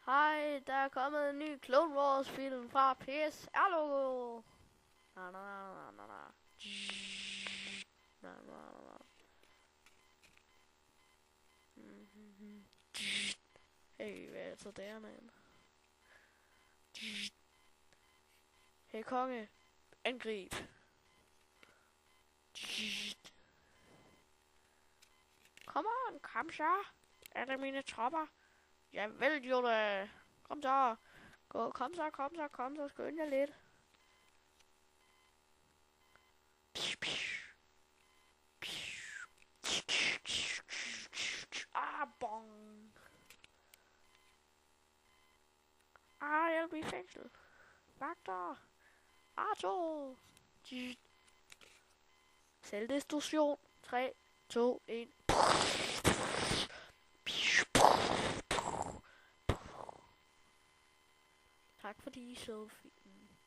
Hej, der er kommet en ny Clone Wars film fra PS-logo. Na na na na na. Na na na. Hey, hvad er så der, mand? Hey, konge. Angrib. Kom on, kom så. Er det mine tropper? Jeg vil jo da. Kom så. Kom så. Skynd jer lidt. Ah, bong. Ah, jeg vil i fængsel. Vagter. Arto. Selvdestruktion. 3, 2, 1. Tak fordi I så filmen.